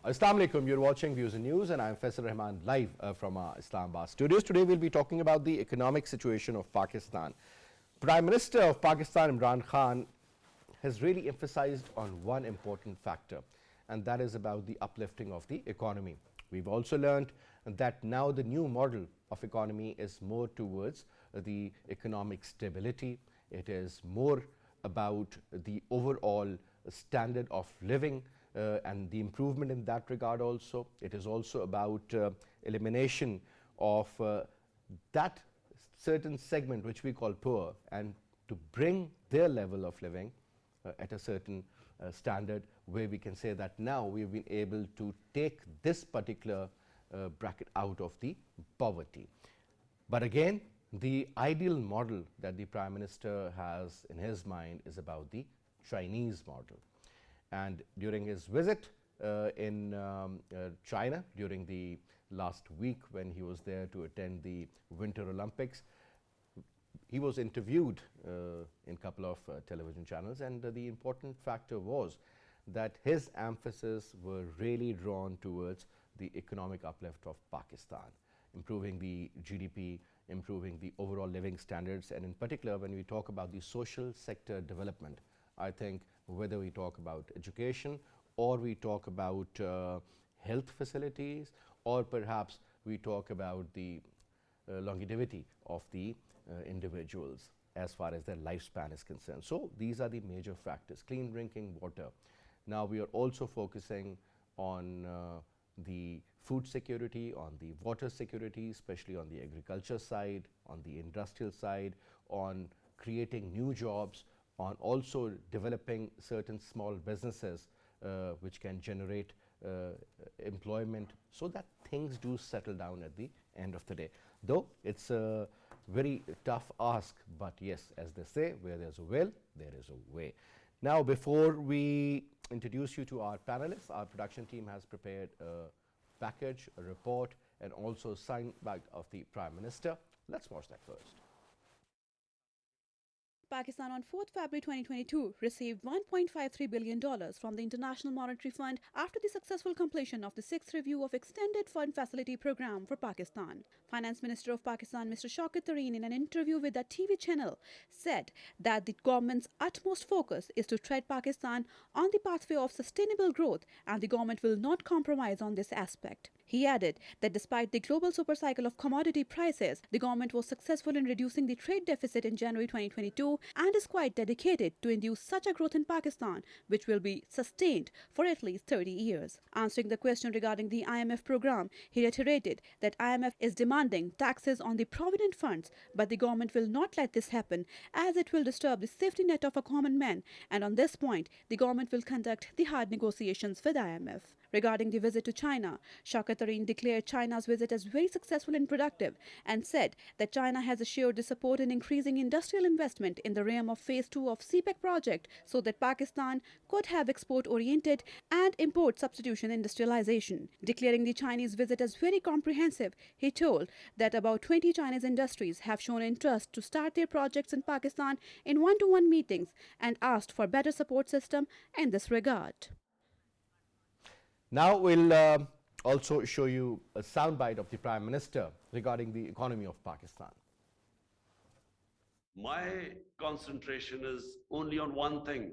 Assalamu alaikum, you're watching Views and News and I'm Faisal Rehman live from our Islamabad studios. Today we'll be talking about the economic situation of Pakistan. Prime Minister of Pakistan, Imran Khan, has really emphasized on one important factor, and that is about the uplifting of the economy. We've also learned that now the new model of economy is more towards the economic stability. It is more about the overall standard of living and the improvement in that regard also. It is also about elimination of that certain segment which we call poor, and to bring their level of living at a certain standard where we can say that now we've been able to take this particular bracket out of the poverty. But again, the ideal model that the Prime Minister has in his mind is about the Chinese model. And during his visit in China during the last week, when he was there to attend the Winter Olympics, he was interviewed in a couple of television channels, and the important factor was that his emphasis were really drawn towards the economic uplift of Pakistan, improving the GDP, improving the overall living standards, and in particular when we talk about the social sector development, I think whether we talk about education or we talk about health facilities, or perhaps we talk about the longevity of the individuals as far as their lifespan is concerned. So these are the major factors. Clean drinking water. Now we are also focusing on the food security, on the water security, especially on the agriculture side, on the industrial side, on creating new jobs, on also developing certain small businesses which can generate employment, so that things do settle down at the end of the day. Though it's a very tough ask, but yes, as they say, where there's a will, there is a way. Now, before we introduce you to our panelists, our production team has prepared a package, a report, and also signed back of the Prime Minister. Let's watch that first. Pakistan on 4th February 2022 received $1.53 billion from the International Monetary Fund after the successful completion of the 6th review of Extended Fund Facility Program for Pakistan. Finance Minister of Pakistan, Mr. Shaukat Tareen, in an interview with that TV channel, said that the government's utmost focus is to tread Pakistan on the pathway of sustainable growth, and the government will not compromise on this aspect. He added that despite the global supercycle of commodity prices, the government was successful in reducing the trade deficit in January 2022 and is quite dedicated to induce such a growth in Pakistan, which will be sustained for at least 30 years. Answering the question regarding the IMF program, he reiterated that IMF is demanding taxes on the provident funds, but the government will not let this happen, as it will disturb the safety net of a common man, and on this point, the government will conduct the hard negotiations with IMF. Regarding the visit to China, Shaukat Tareen declared China's visit as very successful and productive, and said that China has assured the support in increasing industrial investment in the realm of Phase 2 of CPEC project, so that Pakistan could have export-oriented and import substitution industrialization. Declaring the Chinese visit as very comprehensive, he told that about 20 Chinese industries have shown interest to start their projects in Pakistan in one-to-one meetings, and asked for better support system in this regard. Now we'll also show you a soundbite of the Prime Minister regarding the economy of Pakistan. My concentration is only on one thing: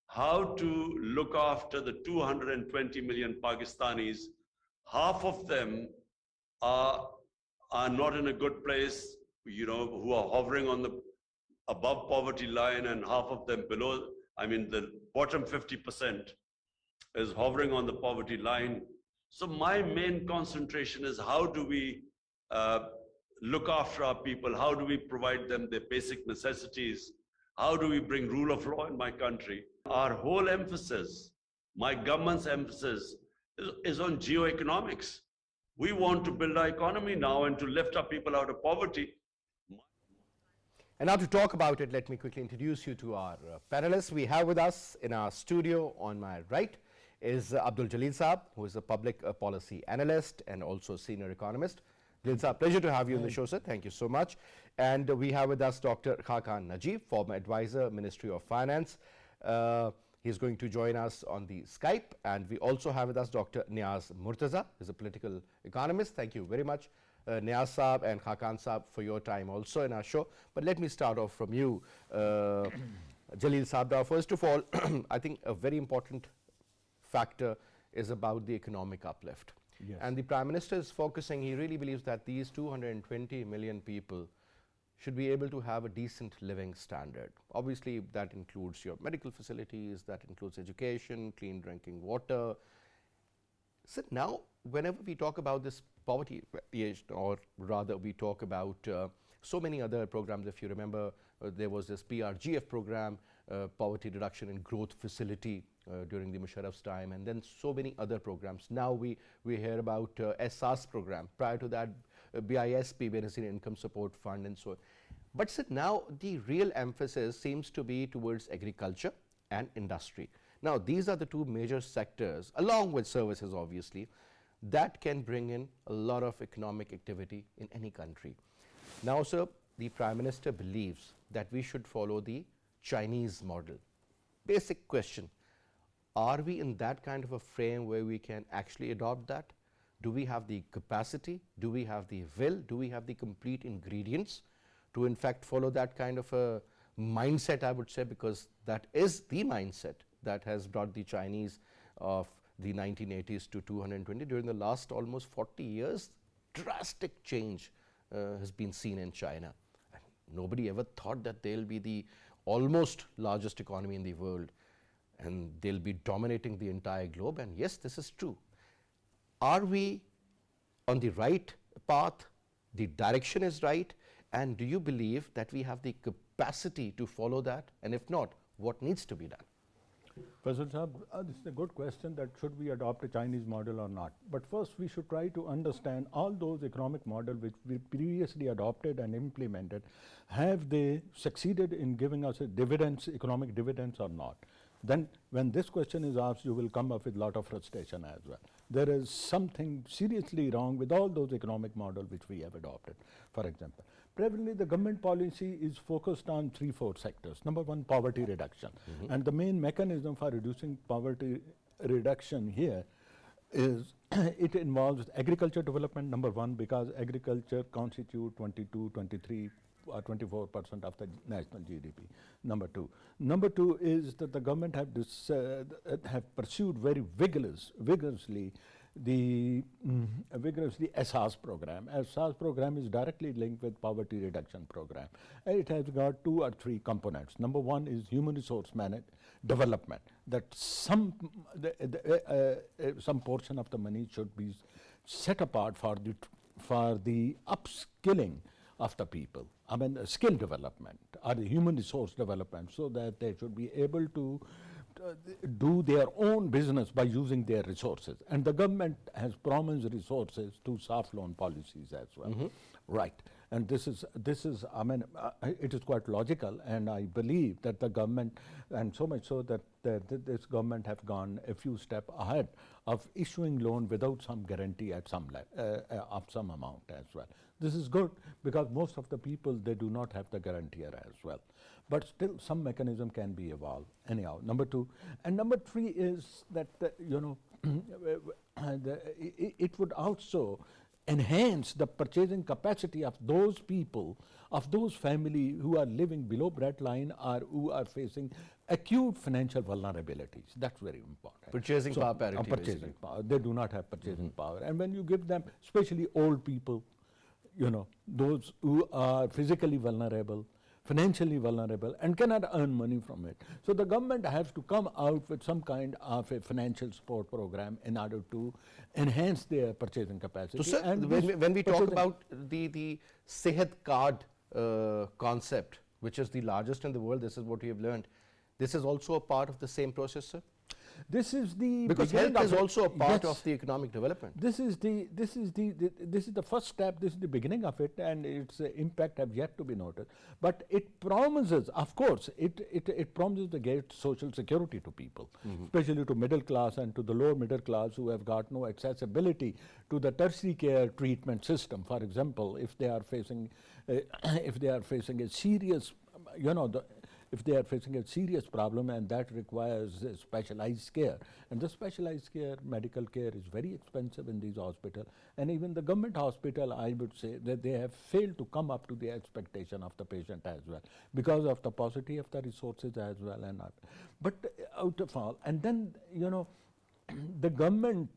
how to look after the 220 million Pakistanis. Half of them are not in a good place, who are hovering on the above poverty line, and half of them below. I mean, the bottom 50% is hovering on the poverty line. So my main concentration is how do we look after our people? How do we provide them their basic necessities? How do we bring rule of law in my country? Our whole emphasis, my government's emphasis, is on geoeconomics. We want to build our economy now and to lift our people out of poverty. And now to talk about it, let me quickly introduce you to our panelists. We have with us in our studio on my right is Abdul Jaleel Saab, who is a public policy analyst and also senior economist. Jaleel Saab, pleasure to have you on the show, sir. Thank you so much. And we have with us Dr. Khaqan Najeeb, former advisor, Ministry of Finance. He's going to join us on the Skype, and we also have with us Dr. Niaz Murtaza, who's a political economist. Thank you very much, Niaz Saab and Khaqan Saab, for your time also in our show. But let me start off from you, Jaleel Sardar. First of all, I think a very important factor is about the economic uplift. Yes. And the Prime Minister is focusing, he really believes that these 220 million people should be able to have a decent living standard. Obviously, that includes your medical facilities, that includes education, clean drinking water. So now, whenever we talk about this poverty, or rather we talk about so many other programs, if you remember, there was this PRGF program, Poverty Reduction and Growth Facility during the Musharraf's time, and then so many other programs. Now we hear about SARS program. Prior to that, BISP, Benazir Income Support Fund, and so on. But so now the real emphasis seems to be towards agriculture and industry. Now these are the two major sectors, along with services obviously, that can bring in a lot of economic activity in any country. Now, sir, the Prime Minister believes that we should follow the Chinese model. Basic question, are we in that kind of a frame where we can actually adopt that? Do we have the capacity? Do we have the will? Do we have the complete ingredients to in fact follow that kind of a mindset, I would say, because that is the mindset that has brought the Chinese of the 1980s to 220. During the last almost 40 years, drastic change has been seen in China. And nobody ever thought that they'll be the almost largest economy in the world and they'll be dominating the entire globe. And yes, this is true. Are we on the right path? The direction is right. And do you believe that we have the capacity to follow that? And if not, what needs to be done? Faisal Sahab, this is a good question, that should we adopt a Chinese model or not. But first we should try to understand all those economic models which we previously adopted and implemented. Have they succeeded in giving us a dividends, economic dividends or not? Then when this question is asked, you will come up with a lot of frustration as well. There is something seriously wrong with all those economic models which we have adopted. For example, presently the government policy is focused on 3-4 sectors. Number one, poverty reduction. And the main mechanism for reducing poverty reduction here is it involves agriculture development, number one, because agriculture constitutes 22, 23, or 24% of the national GDP. Number two is that the government have pursued very vigorously the SARS program. SARS program is directly linked with poverty reduction program. And it has got 2 or 3 components. Number one is human resource development, that some portion of the money should be set apart for the upskilling of the people. I mean, skill development or the human resource development, so that they should be able to do their own business by using their resources. And the government has promised resources to soft loan policies as well. Right. And this is I mean, it is quite logical, and I believe that the government, and so much so that this government have gone a few steps ahead of issuing loan without some guarantee at some of some amount as well. This is good because most of the people, they do not have the guarantor as well. But still some mechanism can be evolved anyhow, number 2. And number 3 is that, it would also enhance the purchasing capacity of those people, of those families who are living below breadline or who are facing acute financial vulnerabilities. That's very important. Purchasing power parity. Purchasing power. They do not have purchasing power. And when you give them, especially old people, those who are physically vulnerable, financially vulnerable, and cannot earn money from it. So the government has to come out with some kind of a financial support program in order to enhance their purchasing capacity. So, sir, when we talk about the Sehat card concept, which is the largest in the world, this is what we have learned. This is also a part of the same process, sir? This is the because health is also a part of the economic development. This is the first step. This is the beginning of it, and its impact have yet to be noted. But it promises, of course, it promises to get social security to people, especially to middle class and to the lower middle class who have got no accessibility to the tertiary care treatment system. For example, if they are facing a serious, if they are facing a serious problem and that requires specialized care. And the specialized care, medical care is very expensive in these hospitals. And even the government hospital, I would say that they have failed to come up to the expectation of the patient as well, because of the paucity of the resources as well. And not. But out of all, and then, the government,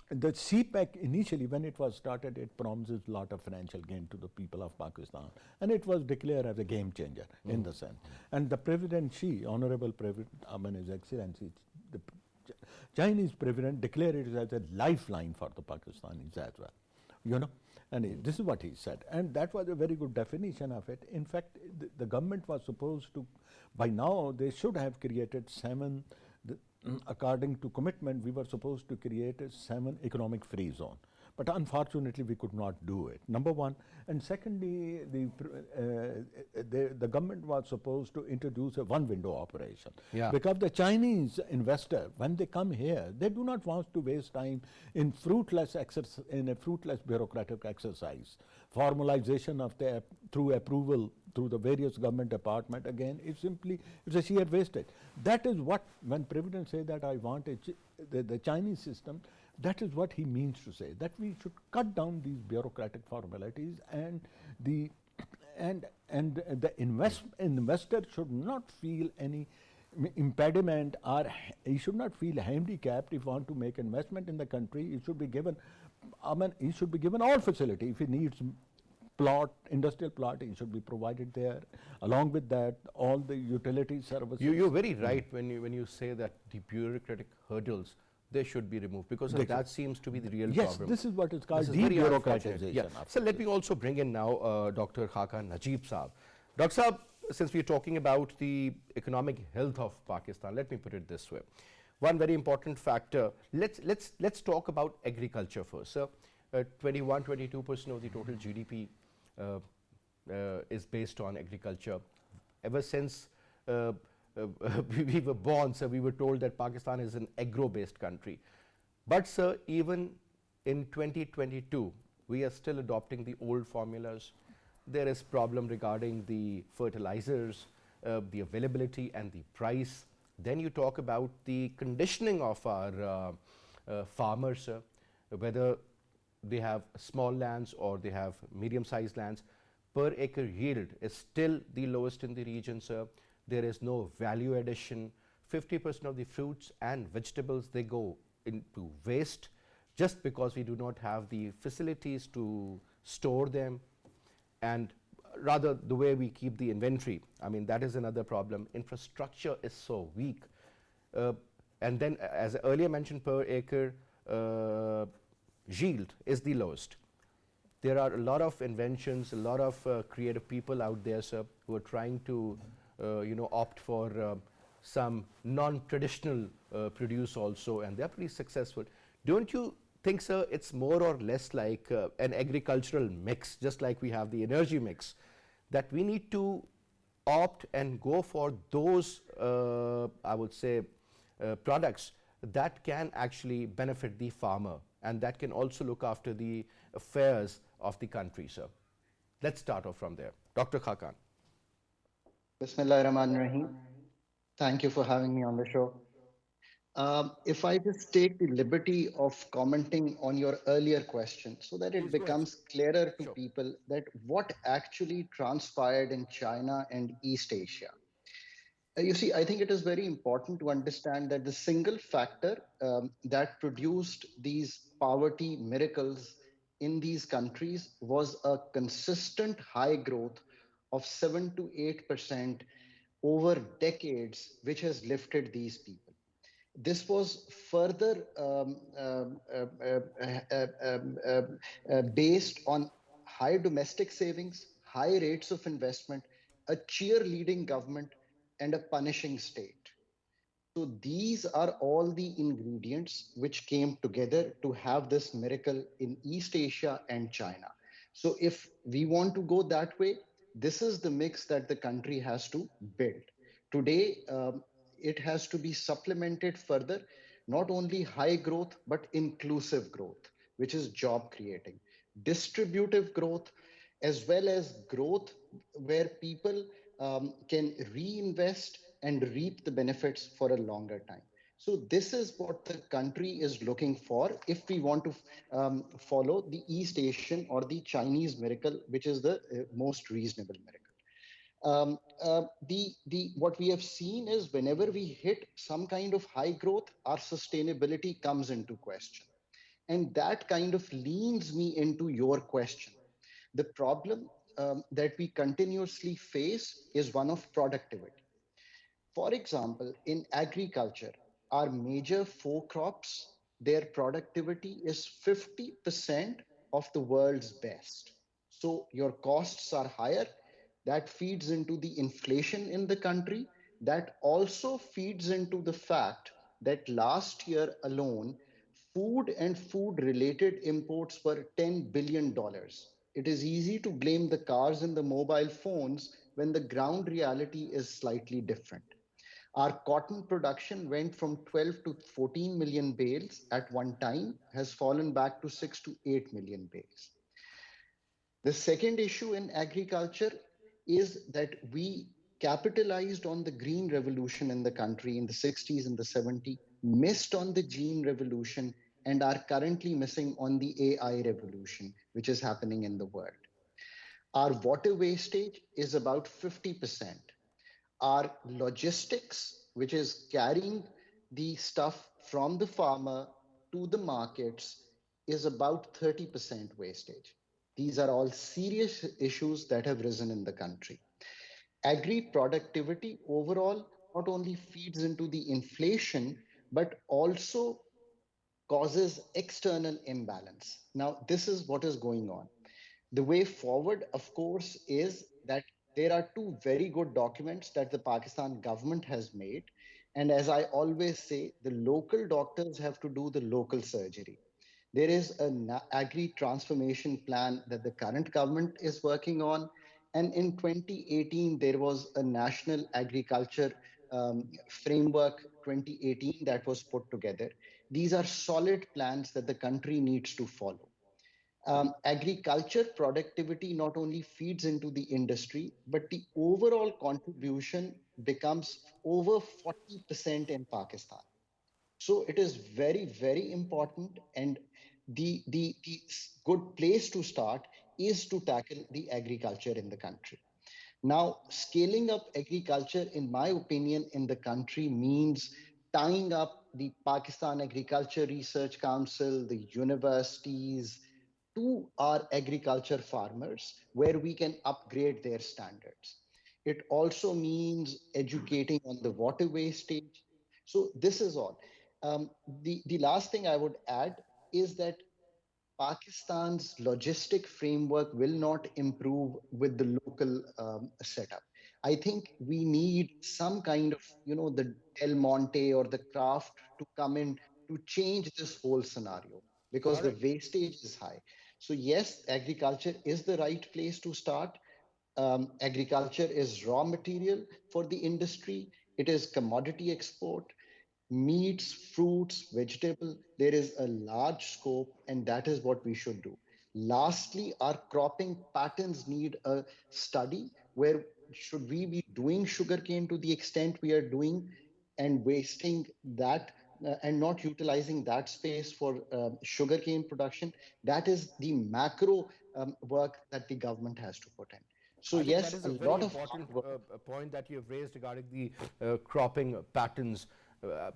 the CPEC initially, when it was started, it promises a lot of financial gain to the people of Pakistan. And it was declared as a game changer in the sense. And the President Xi, Honorable President, His Excellency, the Chinese President declared it as a lifeline for the Pakistanis as well. And this is what he said. And that was a very good definition of it. In fact, the government was supposed to, by now, they should have created 7, according to commitment, we were supposed to create a 7 economic free zone. But unfortunately, we could not do it, number one. And secondly, the government was supposed to introduce a one-window operation. Yeah. Because the Chinese investor, when they come here, they do not want to waste time in a fruitless bureaucratic exercise. Formalization of through approval through the various government department, again, it's a sheer wastage. That is what, when President say that I want the Chinese system, that is what he means to say, that we should cut down these bureaucratic formalities, and the investor should not feel any impediment, or he should not feel handicapped if he want to make investment in the country. He should be given, he should be given all facility. If he needs industrial plot, it should be provided there. Along with that, all the utility services. You're very right when you say that the bureaucratic hurdles, they should be removed, because that seems to be the real problem. Yes, this is what is called debureaucratization. debureaucratization. So let me also bring in now Dr. Khaqan Najeeb Saab. Dr. Saab, since we're talking about the economic health of Pakistan, let me put it this way. One very important factor, let's talk about agriculture first. 21-22% of the total GDP is based on agriculture. Ever since we were born, sir, we were told that Pakistan is an agro-based country. But sir, even in 2022, we are still adopting the old formulas. There is problem regarding the fertilizers, the availability and the price. Then you talk about the conditioning of our farmers, sir, whether they have small lands or they have medium-sized lands. Per acre yield is still the lowest in the region, sir. There is no value addition. 50% of the fruits and vegetables, they go into waste just because we do not have the facilities to store them, and rather the way we keep the inventory. I mean, that is another problem. Infrastructure is so weak. And then, as earlier mentioned, per acre yield is the lowest. There are a lot of inventions, a lot of creative people out there, sir, who are trying to opt for some non-traditional produce also, and they're pretty successful. Don't you think, sir, it's more or less like an agricultural mix, just like we have the energy mix, that we need to opt and go for those, I would say, products that can actually benefit the farmer and that can also look after the affairs of the country, sir? Let's start off from there. Dr. Khaqan. Bismillahirrahmanirrahim. Thank you for having me on the show. If I just take the liberty of commenting on your earlier question so that it becomes clearer to people that what actually transpired in China and East Asia. You see, I think it is very important to understand that the single factor that produced these poverty miracles in these countries was a consistent high growth of 7 to 8% over decades, which has lifted these people. This was further based on high domestic savings, high rates of investment, a cheerleading government, and a punishing state. So these are all the ingredients which came together to have this miracle in East Asia and China. So if we want to go that way, this is the mix that the country has to build. Today, it has to be supplemented further, not only high growth, but inclusive growth, which is job creating, distributive growth, as well as growth where people can reinvest and reap the benefits for a longer time. So this is what the country is looking for if we want to follow the East Asian or the Chinese miracle, which is the most reasonable miracle. The what we have seen is whenever we hit some kind of high growth, our sustainability comes into question, and that kind of leans me into your question. The problem that we continuously face is one of productivity. For example, in agriculture, our major four crops, their productivity is 50% of the world's best. So your costs are higher. That feeds into the inflation in the country. That also feeds into the fact that last year alone, food and food related imports were $10 billion. It is easy to blame the cars and the mobile phones when the ground reality is slightly different. Our cotton production went from 12 to 14 million bales at one time, has fallen back to 6 to 8 million bales. The second issue in agriculture is that we capitalized on the green revolution in the country in the 60s and the 70s, missed on the gene revolution, and are currently missing on the AI revolution, which is happening in the world. Our water wastage is about 50%. Our logistics, which is carrying the stuff from the farmer to the markets, is about 30% wastage. These are all serious issues that have risen in the country. Agri productivity overall not only feeds into the inflation, but also causes external imbalance. Now, this is what is going on. The way forward, of course, is that there are two very good documents that the Pakistan government has made. And as I always say, the local doctors have to do the local surgery. There is an agri transformation plan that the current government is working on. And in 2018, there was a national agriculture framework 2018 that was put together. These are solid plans that the country needs to follow. Agriculture productivity not only feeds into the industry, but the overall contribution becomes over 40% in Pakistan. So it is very, very important. And the good place to start is to tackle the agriculture in the country. Now, scaling up agriculture, in my opinion, in the country means tying up the Pakistan Agriculture Research Council, the universities, to our agriculture farmers where we can upgrade their standards. It also means educating on the water wastage. So this is all. The last thing I would add is that Pakistan's logistic framework will not improve with the local setup. I think we need some kind of, the Del Monte or the Kraft to come in to change this whole scenario because the wastage is high. So yes, agriculture is the right place to start. Agriculture is raw material for the industry. It is commodity export, meats, fruits, vegetable. There is a large scope, and that is what we should do. Lastly, our cropping patterns need a study where should we be doing sugarcane to the extent we are doing and wasting that and not utilizing that space for sugarcane production. That is the macro work that the government has to put in. So I think that yes, is a a very lot of important hard work. point that you have raised regarding the cropping patterns. Uh,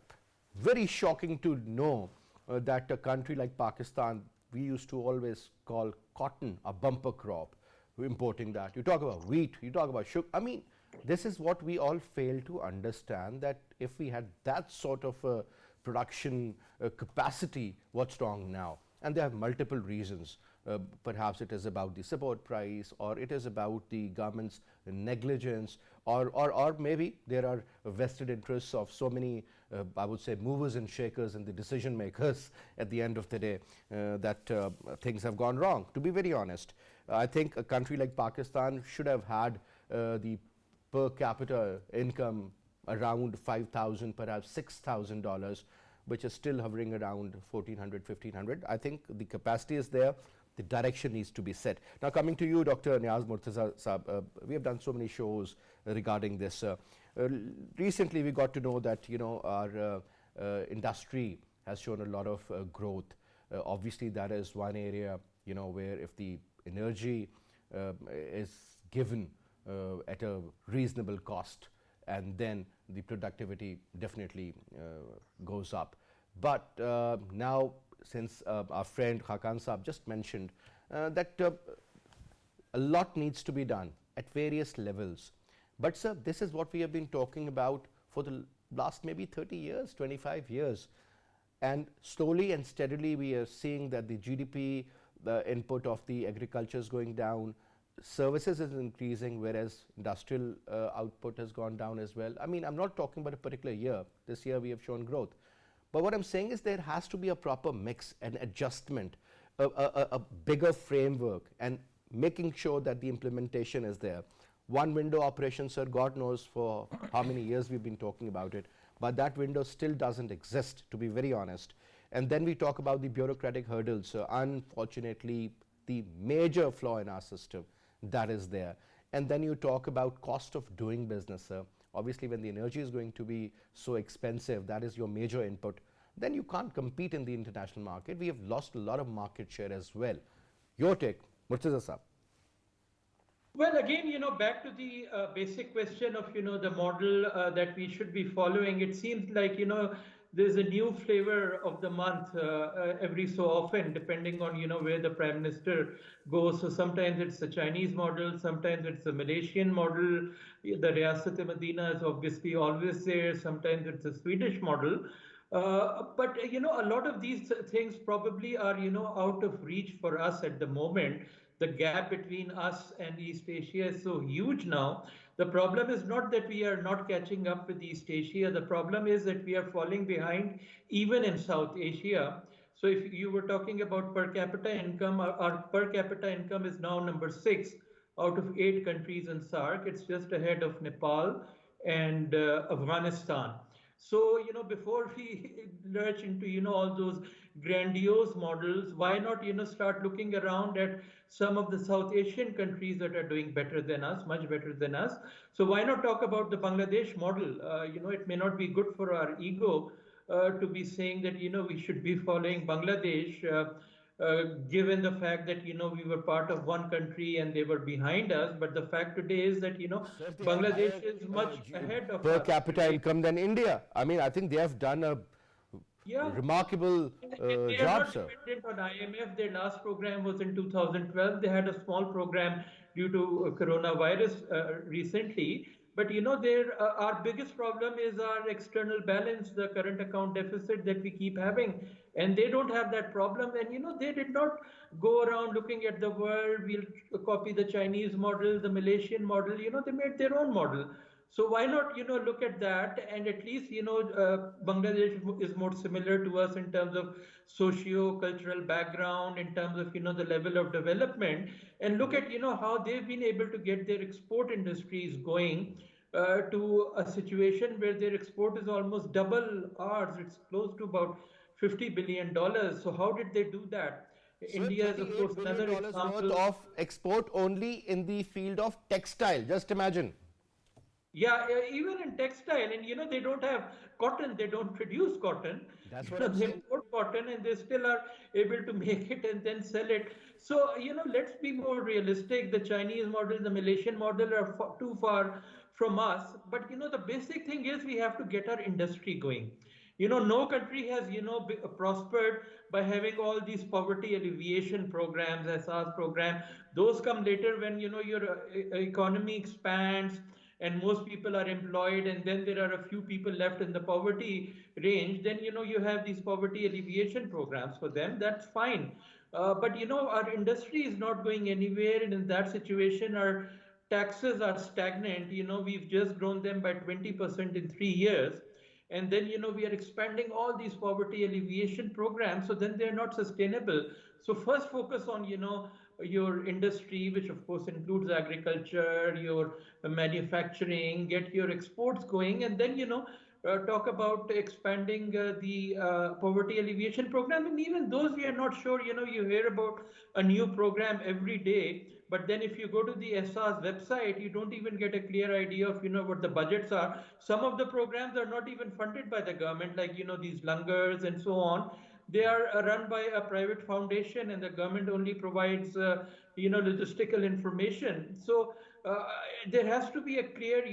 Very shocking to know that a country like Pakistan, we used to always call cotton a bumper crop, importing that. You talk about wheat, you talk about sugar. I mean, this is what we all fail to understand, that if we had that sort of production capacity, what's wrong now? And they have multiple reasons. Perhaps it is about the support price, or it is about the government's negligence, or maybe there are vested interests of so many, I would say, movers and shakers and the decision makers at the end of the day, that things have gone wrong. To be very honest, I think a country like Pakistan should have had the per capita income around 5,000, perhaps $6,000, which is still hovering around 1,400, 1,500. I think the capacity is there, the direction needs to be set. Now, coming to you, Dr. Niaz Murtaza Saab, we have done so many shows regarding this. Recently, we got to know that our industry has shown a lot of growth. Obviously, that is one area where if the energy is given at a reasonable cost, and then the productivity definitely goes up. But now, since our friend Khaqan Saab just mentioned that a lot needs to be done at various levels. But sir, this is what we have been talking about for the last maybe 30 years, 25 years. And slowly and steadily we are seeing that the GDP, the input of the agriculture is going down, services is increasing, whereas industrial output has gone down as well. I mean, I'm not talking about a particular year. This year we have shown growth. But what I'm saying is there has to be a proper mix, an adjustment, a bigger framework, and making sure that the implementation is there. One window operation, sir, God knows for how many years we've been talking about it, but that window still doesn't exist, to be very honest. And then we talk about the bureaucratic hurdles. So unfortunately, the major flaw in our system that is there. And then you talk about cost of doing business, sir. Obviously, when the energy is going to be so expensive, that is your major input, then you can't compete in the international market. We have lost a lot of market share as well. Your take, Murtaza Saab. Well, again, back to the basic question of, the model that we should be following. It seems like, there's a new flavor of the month every so often, depending on, where the Prime Minister goes. So sometimes it's the Chinese model, sometimes it's the Malaysian model. The Riyasat-e-Madina is obviously always there. Sometimes it's the Swedish model. But, a lot of these things probably are, out of reach for us at the moment. The gap between us and East Asia is so huge now. The problem is not that we are not catching up with East Asia. The problem is that we are falling behind even in South Asia. So if you were talking about per capita income, our per capita income is now number 6 out of 8 countries in SAARC. It's just ahead of Nepal and Afghanistan. So, before we lurch into, all those grandiose models, why not, start looking around at some of the South Asian countries that are doing better than us, much better than us. So why not talk about the Bangladesh model? It may not be good for our ego to be saying that, we should be following Bangladesh, given the fact that, we were part of one country and they were behind us. But the fact today is that, Bangladesh is much ahead of per us capita today. income than India. I mean, I think they have done a remarkable They are job, not sir. dependent on IMF. Their last program was in 2012. They had a small program due to coronavirus recently. But their our biggest problem is our external balance, the current account deficit that we keep having, and they don't have that problem. And they did not go around looking at the world. We'll copy the Chinese model, the Malaysian model. They made their own model. So why not, look at that, and at least, Bangladesh is more similar to us in terms of socio-cultural background, in terms of, the level of development, and look at, how they've been able to get their export industries going to a situation where their export is almost double ours. It's close to about $50 billion. So how did they do that? Sir, India is, of course, $38 another billion worth example. of export only in the field of textile. Just imagine. Yeah, even in textile, and they don't have cotton, they don't produce cotton. That's what I'm They saying. import cotton and they still are able to make it and then sell it. So, let's be more realistic. The Chinese model, the Malaysian model are too far from us. But, the basic thing is we have to get our industry going. No country has, prospered by having all these poverty alleviation programs, SR's program. Those come later when, your economy expands and most people are employed, and then there are a few people left in the poverty range. Then, you have these poverty alleviation programs for them. That's fine. But, our industry is not going anywhere. And in that situation, our taxes are stagnant. We've just grown them by 20% in 3 years. And then, we are expanding all these poverty alleviation programs. So then they're not sustainable. So first focus on, your industry, which of course includes agriculture, your manufacturing, get your exports going, and then, talk about expanding the poverty alleviation program, and even those we are not sure. You hear about a new program every day, but then if you go to the SR's website, you don't even get a clear idea of what the budgets are. Some of the programs are not even funded by the government, like these langars and so on. They are run by a private foundation, and the government only provides logistical information. So there has to be a clear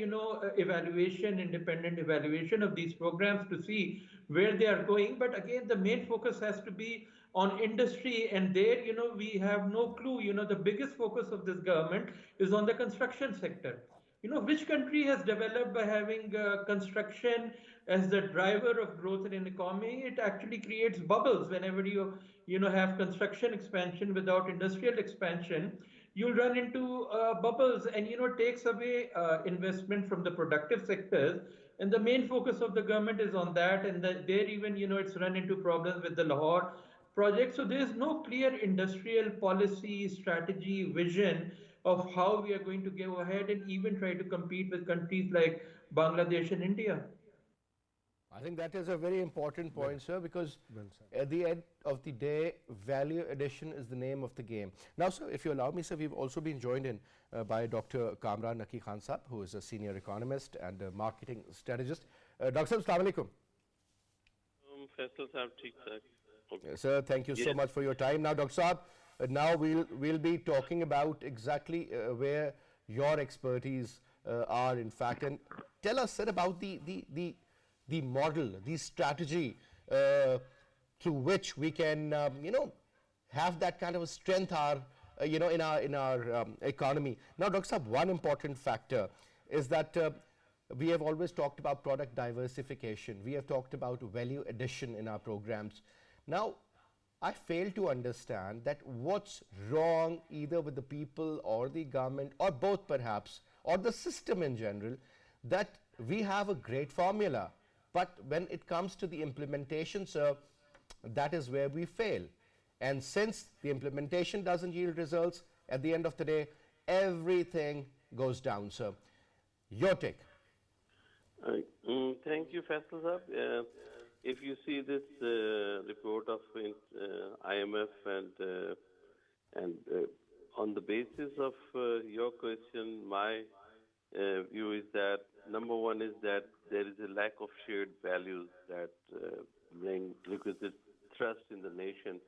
evaluation, independent evaluation of these programs to see where they are going. But again, the main focus has to be on industry, and there we have no clue. The biggest focus of this government is on the construction sector. Which country has developed by having construction as the driver of growth in an economy? It actually creates bubbles. Whenever you have construction expansion without industrial expansion, you'll run into bubbles, and takes away investment from the productive sectors. And the main focus of the government is on that, and there even it's run into problems with the Lahore project. So there is no clear industrial policy, strategy, vision of how we are going to go ahead and even try to compete with countries like Bangladesh and India. I think that is a very important point, sir, because at the end of the day, value addition is the name of the game. Now, sir, if you allow me, sir, we've also been joined in by Dr. Kamran Naqi Khan Sahab, who is a senior economist and a marketing strategist. Dr. Sahab, Assalamu alaikum. Faisal Sahab, theek sir. Okay. Sir, thank you so much for your time. Now, Dr. Sahab, now we'll be talking about exactly where your expertise are, in fact, and tell us, sir, about the model, the strategy through which we can, have that kind of a strength, in our economy. Now, Dr. Saab, one important factor is that we have always talked about product diversification. We have talked about value addition in our programs. Now, I fail to understand that what's wrong either with the people or the government or both perhaps, or the system in general, that we have a great formula. But when it comes to the implementation, sir, that is where we fail. And since the implementation doesn't yield results, at the end of the day, everything goes down, sir. Your take. Thank you, Faisal Sahab. If you see this report of IMF and on the basis of your question, my view is that number one is that there is a lack of shared values that bring requisite trust in the nation.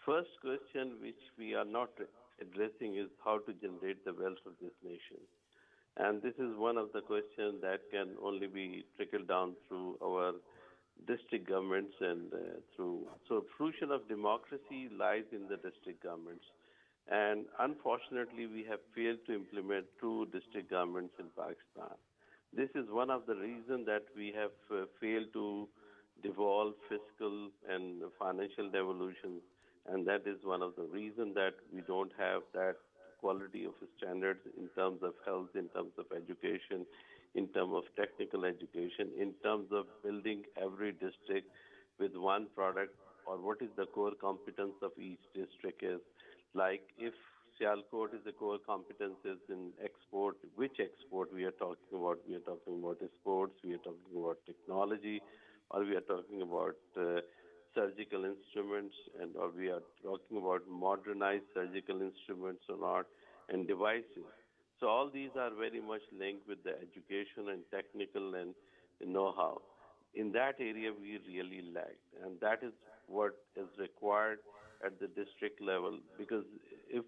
First question which we are not addressing is how to generate the wealth of this nation. And this is one of the questions that can only be trickled down through our district governments and so fruition of democracy lies in the district governments. And unfortunately, we have failed to implement true district governments in Pakistan. This is one of the reasons that we have failed to devolve fiscal and financial devolution, and that is one of the reasons that we don't have that quality of standards in terms of health, in terms of education, in terms of technical education, in terms of building every district with one product, or what is the core competence of each district is. Like if Sialkot is the core competences in export, which export we are talking about? We are talking about sports, we are talking about technology, or we are talking about surgical instruments, or we are talking about modernized surgical instruments or not, and devices. So all these are very much linked with the education and technical and know-how. In that area, we really lack, and that is what is required at the district level. Because if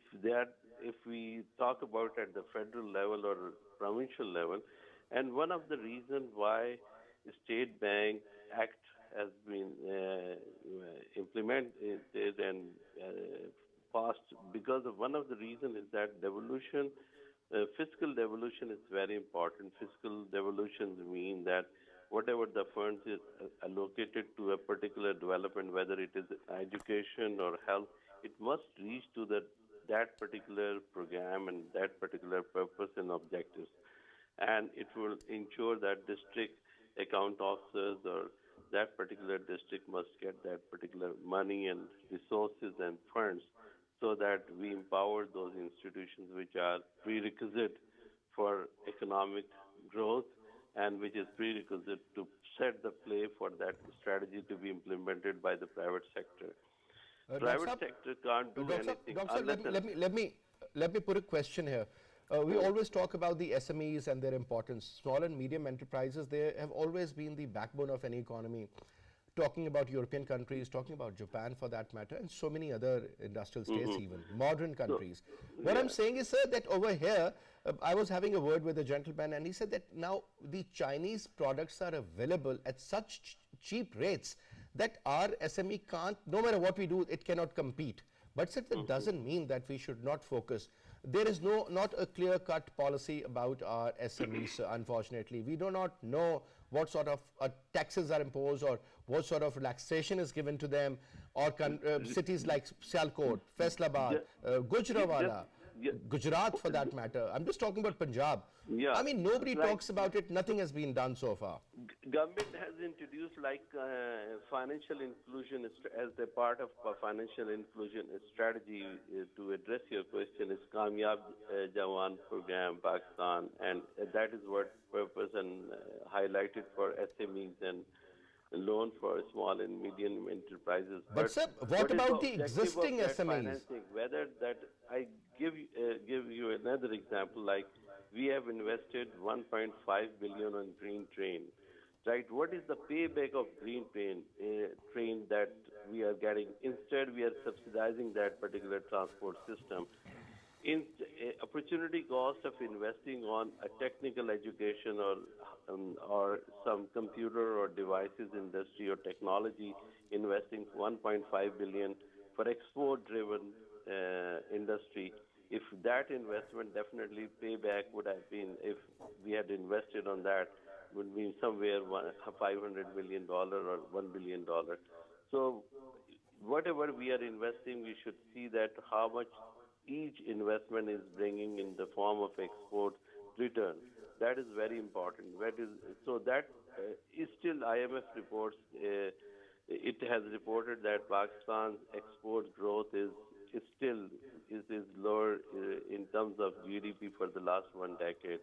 we talk about at the federal level or provincial level, and one of the reasons why State Bank Act has been implemented and passed, because of one of the reasons is that devolution. Fiscal devolution is very important. Fiscal devolutions mean that whatever the funds is allocated to a particular development, whether it is education or health, it must reach to that particular program and that particular purpose and objectives. And it will ensure that district account officers or that particular district must get that particular money and resources and funds, so that we empower those institutions which are prerequisite for economic growth and which is prerequisite to set the play for that strategy to be implemented by the private sector. Private sector can't do anything unless let me put a question here. We always talk about the SMEs and their importance. Small and medium enterprises, they have always been the backbone of any economy. Talking about European countries, talking about Japan for that matter, and so many other industrial states even, modern countries. What I'm saying is, sir, that over here, I was having a word with a gentleman and he said that now the Chinese products are available at such cheap rates that our SME can't, no matter what we do, it cannot compete. But sir, that doesn't mean that we should not focus. There is not a clear-cut policy about our SMEs, unfortunately. We do not know what sort of taxes are imposed or what sort of relaxation is given to them, or cities like Sialkot, Faisalabad, Gujranwala, Gujarat for that matter. I'm just talking about Punjab. Yeah, I mean, nobody talks about it. Nothing has been done so far. Government has introduced like financial inclusion as a part of financial inclusion strategy to address your question is Kamyab Jawan program Pakistan, and that is what purpose and highlighted for SMEs and loan for small and medium enterprises. But sir, what about the existing SMEs? Whether that I give you another example, like we have invested 1.5 billion on green train, right? What is the payback of green train that we are getting? Instead, we are subsidizing that particular transport system. In opportunity cost of investing on a technical education or some computer or devices industry or technology, investing 1.5 billion for export-driven industry. If that investment definitely payback would have been, if we had invested on that, would be somewhere $500 million or $1 billion. So whatever we are investing, we should see that how much each investment is bringing in the form of export return. That is very important. So that is still IMF reports. It has reported that Pakistan's export growth is still lower in terms of GDP for the last 1 decade.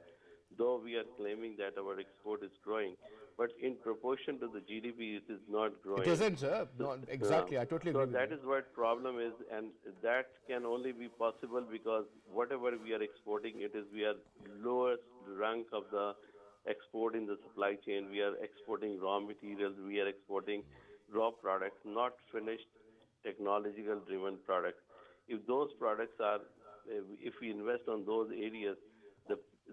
Though we are claiming that our export is growing, but in proportion to the GDP, it is not growing. It isn't, sir. No, exactly. I totally agree with you. So that is what problem is, and that can only be possible because whatever we are exporting, we are lowest rank of the export in the supply chain. We are exporting raw materials. We are exporting raw products, not finished technological-driven products. If those products are, if we invest on those areas,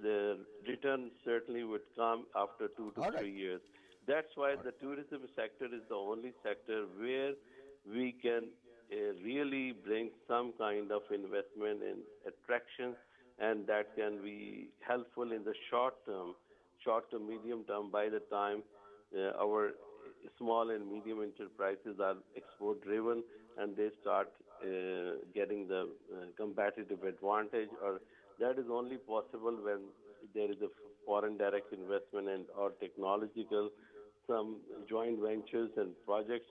the return certainly would come after 2 to 3 years. That's why the tourism sector is the only sector where we can really bring some kind of investment in attraction, and that can be helpful in the short to medium term. By the time our small and medium enterprises are export driven and they start getting the competitive advantage, or that is only possible when there is a foreign direct investment and or technological, some joint ventures and projects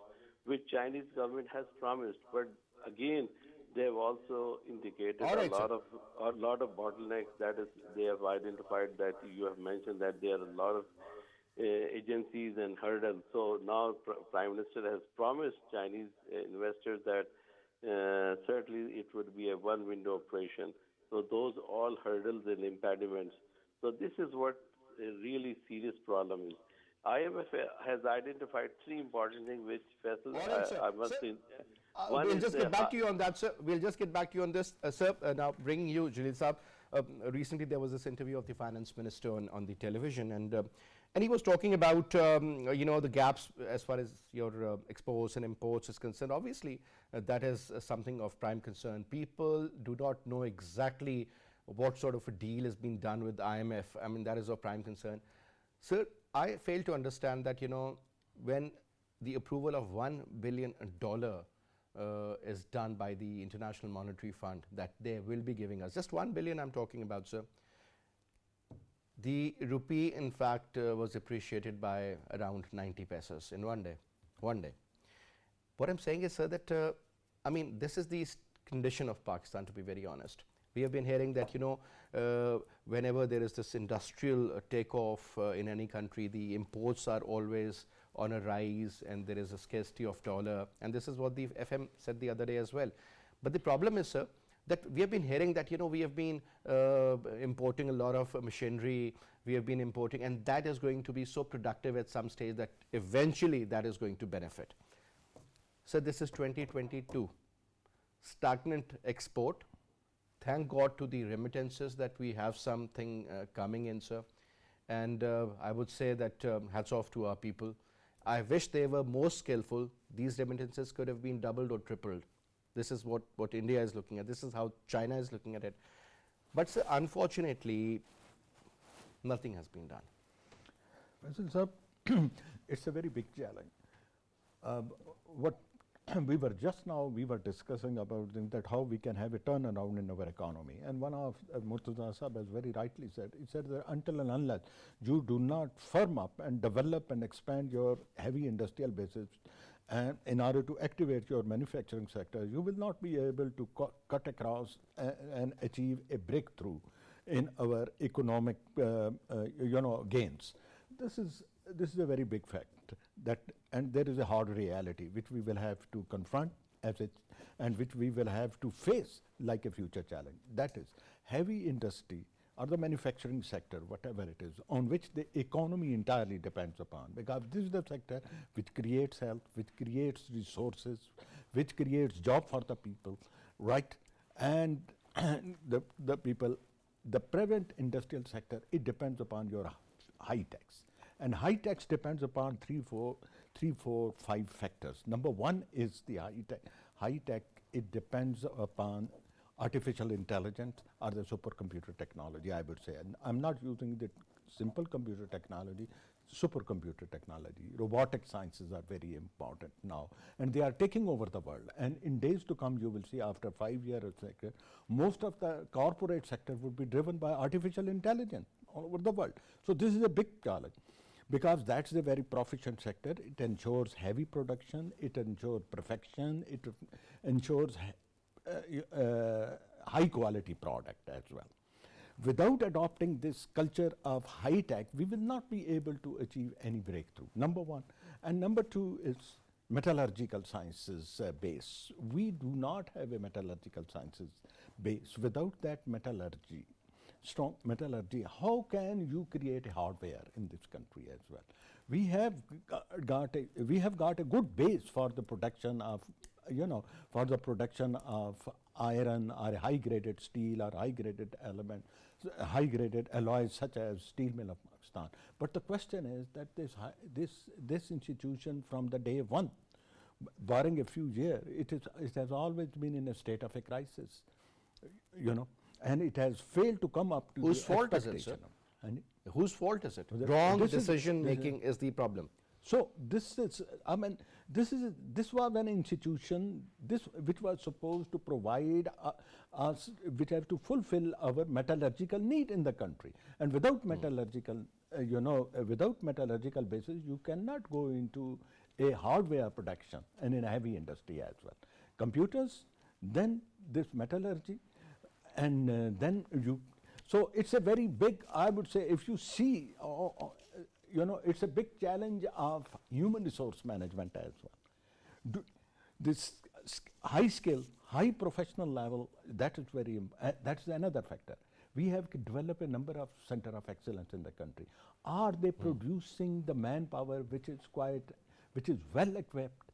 which Chinese government has promised. But again, they have also indicated a lot of bottlenecks. That is, they have identified that you have mentioned that there are a lot of agencies and hurdles. So now Prime Minister has promised Chinese investors that certainly it would be a one-window operation. So those all hurdles and impediments. So this is what a really serious problem is. IMF has identified 3 important things which Faisal, I must say. We'll just get back to you on that, sir. We'll just get back to you on this, sir. Now, bringing you, Jaleel Saab. Recently, there was this interview of the finance minister on the television, and he was talking about the gaps as far as your exports and imports is concerned. Obviously, that is something of prime concern. People do not know exactly what sort of a deal is being done with IMF. I mean, that is of prime concern. Sir, I fail to understand that when the approval of $1 billion is done by the International Monetary Fund that they will be giving us, just 1 billion I'm talking about, sir. The rupee, in fact, was appreciated by around 90 pesos in 1 day. 1 day. What I'm saying is, sir, that I mean, this is the condition of Pakistan, to be very honest. We have been hearing that, whenever there is this industrial takeoff in any country, the imports are always on a rise and there is a scarcity of dollar. And this is what the FM said the other day as well. But the problem is, sir, that we have been hearing that, we have been importing a lot of machinery, we have been importing, and that is going to be so productive at some stage that eventually that is going to benefit. So this is 2022, stagnant export. Thank God to the remittances that we have something coming in, sir. And I would say that hats off to our people. I wish they were more skillful. These remittances could have been doubled or tripled. This is what India is looking at. This is how China is looking at it. But sir, unfortunately, nothing has been done. Faisal sir, it's a very big challenge. What we were discussing about that how we can have a turnaround in our economy. And one of Murtaza Sahab has very rightly said, he said that until and unless you do not firm up and develop and expand your heavy industrial bases, and in order to activate your manufacturing sector, you will not be able to cut across and achieve a breakthrough in our economic gains. This is a very big fact, and there is a hard reality which we will have to confront and which we will have to face like a future challenge. That is heavy industry or the manufacturing sector, whatever it is, on which the economy entirely depends upon, because this is the sector which creates health, which creates resources, which creates job for the people, right? And the people, the private industrial sector, it depends upon your high tax. And high tax depends upon three, four, 5 factors. Number one is the high tech. It depends upon artificial intelligence or the supercomputer technology, I would say. And I'm not using the simple computer technology, supercomputer technology. Robotic sciences are very important now, and they are taking over the world. And in days to come, you will see after 5 years, most of the corporate sector would be driven by artificial intelligence all over the world. So this is a big challenge, because that's the very proficient sector. It ensures heavy production, it ensures perfection, it ensures high quality product as well. Without adopting this culture of high tech, we will not be able to achieve any breakthrough, number one. And number two is metallurgical sciences base. We do not have a metallurgical sciences base. Without that metallurgy, strong metallurgy, how can you create a hardware in this country as well? We have got a good base for the production of, iron or high graded steel or high graded element, high graded alloys such as Steel Mill of Pakistan. But the question is that this institution from the day one, barring a few years, it has always been in a state of a crisis, and it has failed to come up to whose the fault is it, sir? Whose fault is it? Wrong decision making is the problem. So this was an institution which was supposed to provide us, which have to fulfill our metallurgical need in the country. And without metallurgical, without metallurgical basis, you cannot go into a hardware production and in a heavy industry as well. Computers, then this metallurgy, and then you. So it's a very big, I would say, if you see, it's a big challenge of human resource management as well. This high skill, high professional level, that is that's another factor. We have to develop a number of center of excellence in the country. Are they producing the manpower which is well equipped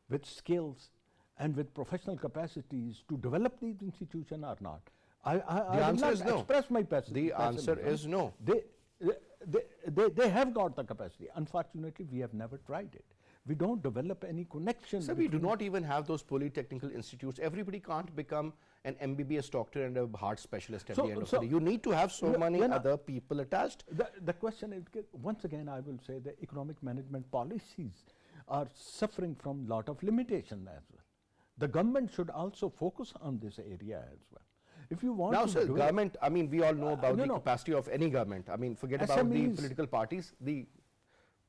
with skills and with professional capacities to develop these institutions or not? The answer is no. Express my pessimism. The answer is no. They have got the capacity. Unfortunately, we have never tried it. We don't develop any connection. So we do not even have those polytechnical institutes. Everybody can't become an MBBS doctor and a heart specialist at the end of the day. You need to have so many other people attached. The question is, once again, I will say the economic management policies are suffering from a lot of limitation as well. The government should also focus on this area as well. If you want now, to sir, government, I mean, we all know about the capacity of any government. I mean, forget about the political parties, the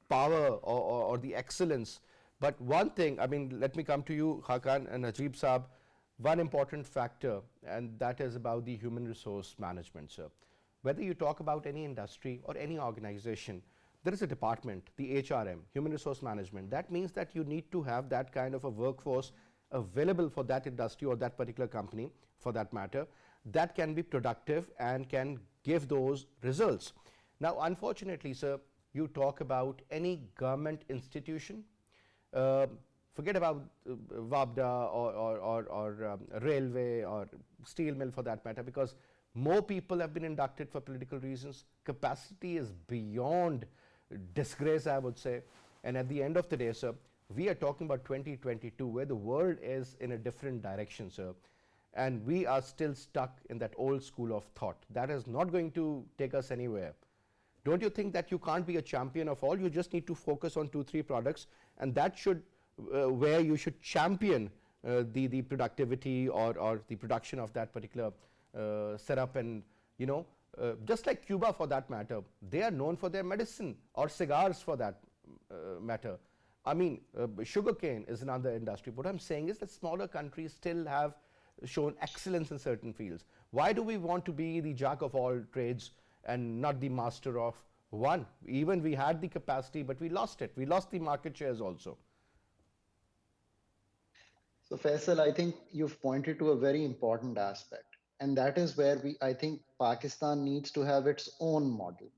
power or the excellence. But one thing, I mean, let me come to you, Khaqan and Najeeb Saab. one important factor, and that is about the human resource management, sir. Whether you talk about any industry or any organization, there is a department, the HRM, human resource management. That means that you need to have that kind of a workforce available for that industry or that particular company, for that matter, that can be productive and can give those results. Now, unfortunately, sir, you talk about any government institution, forget about WABDA or railway or steel mill for that matter, because more people have been inducted for political reasons. Capacity is beyond disgrace, I would say. And at the end of the day, sir, we are talking about 2022, where the world is in a different direction, sir. And we are still stuck in that old school of thought. That is not going to take us anywhere. Don't you think that you can't be a champion of all? You just need to focus on 2-3 products, and that should where you should champion the productivity or the production of that particular setup. And just like Cuba for that matter, they are known for their medicine, or cigars for that matter. I mean, sugarcane is another industry. What I'm saying is that smaller countries still have shown excellence in certain fields. Why do we want to be the jack of all trades and not the master of one? Even we had the capacity, but we lost it. We lost the market shares also. So Faisal, I think you've pointed to a very important aspect, and that is where I think Pakistan needs to have its own model.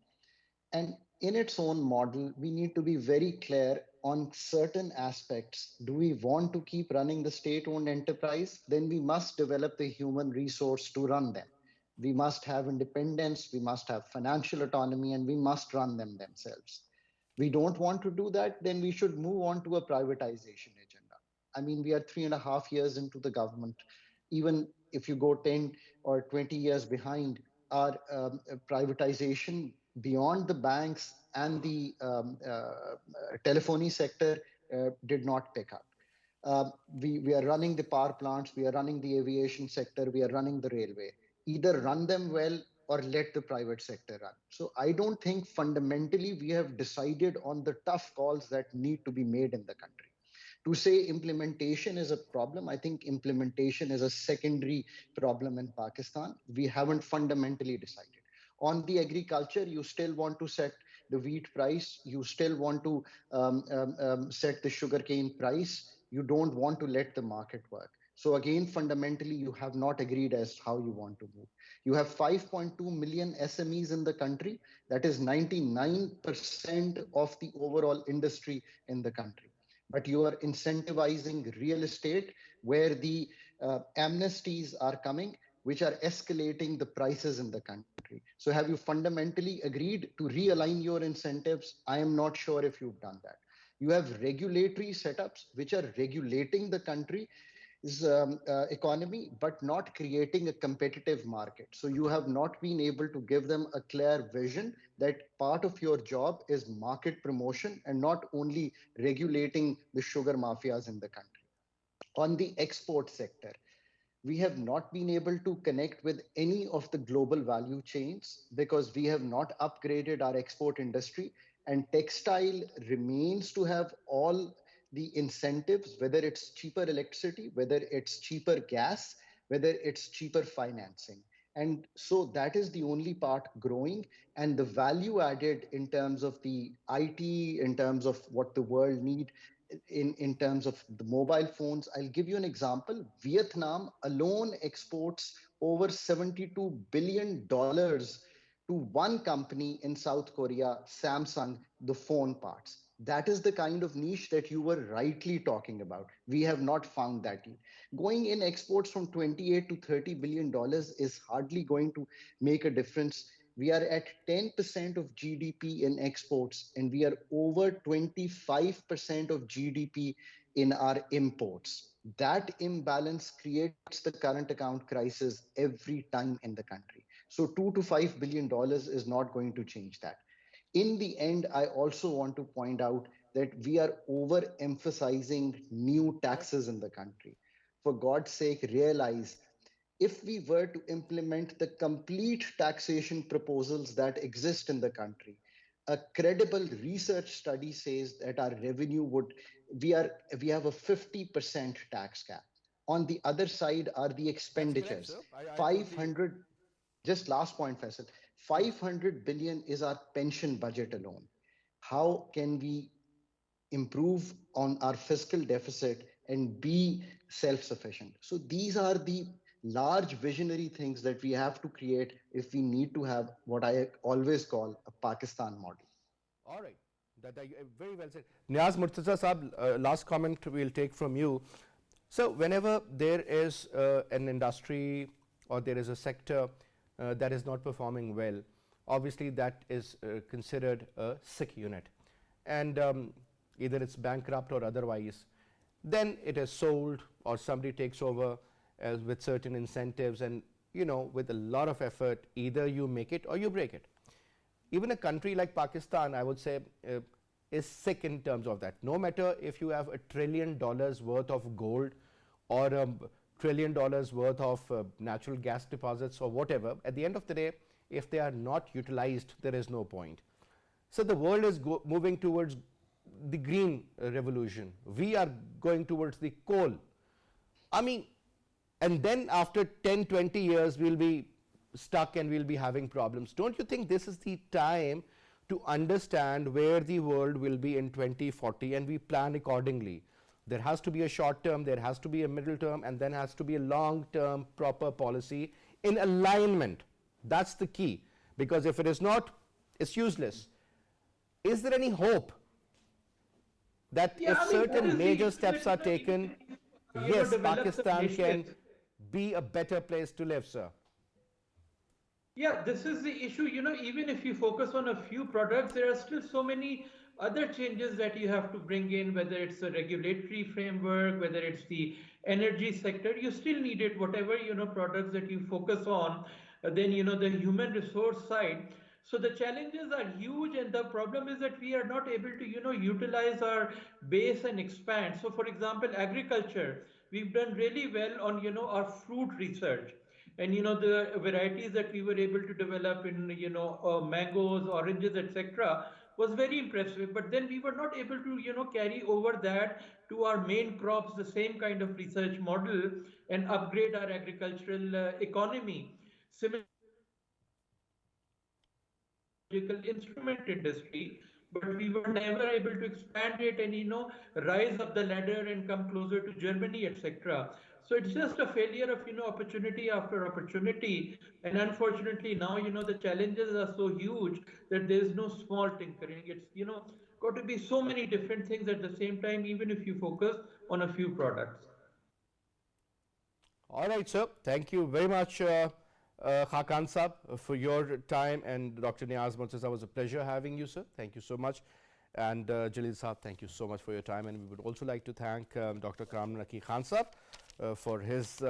And in its own model, we need to be very clear on certain aspects. Do we want to keep running the state-owned enterprise? Then we must develop the human resource to run them. We must have independence, we must have financial autonomy, and we must run them themselves. We don't want to do that, then we should move on to a privatization agenda. I mean, we are 3.5 years into the government. Even if you go 10 or 20 years behind, our privatization beyond the banks and the telephony sector did not pick up. We are running the power plants, we are running the aviation sector, we are running the railway. Either run them well or let the private sector run. So I don't think fundamentally we have decided on the tough calls that need to be made in the country. To say implementation is a problem, I think implementation is a secondary problem in Pakistan. We haven't fundamentally decided. On the agriculture, you still want to set the wheat price, you still want to set the sugarcane price, you don't want to let the market work. So again, fundamentally, you have not agreed as how you want to move. You have 5.2 million SMEs in the country. That is 99% of the overall industry in the country. But you are incentivizing real estate where the amnesties are coming, which are escalating the prices in the country. So have you fundamentally agreed to realign your incentives? I am not sure if you've done that. You have regulatory setups which are regulating the country's economy, but not creating a competitive market. So you have not been able to give them a clear vision that part of your job is market promotion and not only regulating the sugar mafias in the country. On the export sector, we have not been able to connect with any of the global value chains because we have not upgraded our export industry, and textile remains to have all the incentives, whether it's cheaper electricity, whether it's cheaper gas, whether it's cheaper financing. And so that is the only part growing, and the value added in terms of the IT, in terms of what the world need, in terms of the mobile phones. I'll give you an example. Vietnam alone exports over $72 billion to one company in South Korea, Samsung, the phone parts. That is the kind of niche that you were rightly talking about. We have not found that yet. Going in exports from 28 to $30 billion is hardly going to make a difference. We are at 10% of GDP in exports, and we are over 25% of GDP in our imports. That imbalance creates the current account crisis every time in the country. So $2 to $5 billion is not going to change that. In the end, I also want to point out that we are overemphasizing new taxes in the country. For God's sake, realize if we were to implement the complete taxation proposals that exist in the country, a credible research study says that our revenue we have a 50% tax cap On the other side are the expenditures. That's correct, sir. I 500, just last point, Faisal. 500 billion is our pension budget alone. How can we improve on our fiscal deficit and be self-sufficient? So these are the large visionary things that we have to create if we need to have what I always call a Pakistan model. All right. That very well said. Niaz, Murtaza Saab, last comment we'll take from you. So whenever there is an industry or there is a sector that is not performing well, obviously that is considered a sick unit. And either it's bankrupt or otherwise, then it is sold or somebody takes over with certain incentives, and with a lot of effort, either you make it or you break it. Even a country like Pakistan, I would say, is sick in terms of that. No matter if you have $1 trillion worth of gold or $1 trillion worth of natural gas deposits or whatever, at the end of the day, if they are not utilized, there is no point. So the world is moving towards the green revolution. We are going towards the coal. I mean, and then after 10, 20 years, we'll be stuck and we'll be having problems. Don't you think this is the time to understand where the world will be in 2040 and we plan accordingly? There has to be a short term, there has to be a middle term, and then has to be a long term proper policy in alignment. That's the key, because if it is not, it's useless. Is there any hope that if certain major steps are taken, yes, Pakistan can be a better place to live, sir? Yeah, this is the issue. Even if you focus on a few products, there are still so many other changes that you have to bring in, whether it's a regulatory framework, whether it's the energy sector. You still need it, whatever, products that you focus on, then, the human resource side. So the challenges are huge, and the problem is that we are not able to, utilize our base and expand. So for example, agriculture, we've done really well on, our fruit research. And the varieties that we were able to develop in mangoes, oranges, etc., was very impressive. But then we were not able to carry over that to our main crops, the same kind of research model, and upgrade our agricultural economy. Similarly, instrument industry, but we were never able to expand it and rise up the ladder and come closer to Germany, etc. So it's just a failure of opportunity after opportunity, and unfortunately now the challenges are so huge that there is no small tinkering. It's got to be so many different things at the same time, even if you focus on a few products. All right, sir. Thank you very much, Khaqan Saab, for your time, and Dr. Niaz Murtaza, was a pleasure having you, sir. Thank you so much. And Jaleel Saab, thank you so much for your time. And we would also like to thank Dr. Kamran Khan Saab for his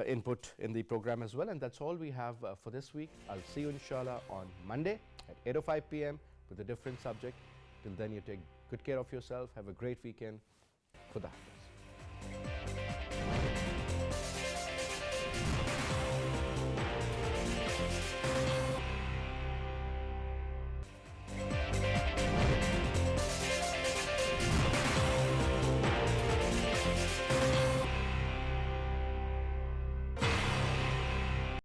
input in the program as well. And that's all we have for this week. I'll see you inshallah on Monday at 8:05 p.m. with a different subject. Till then, you take good care of yourself. Have a great weekend. Khuda Hafiz.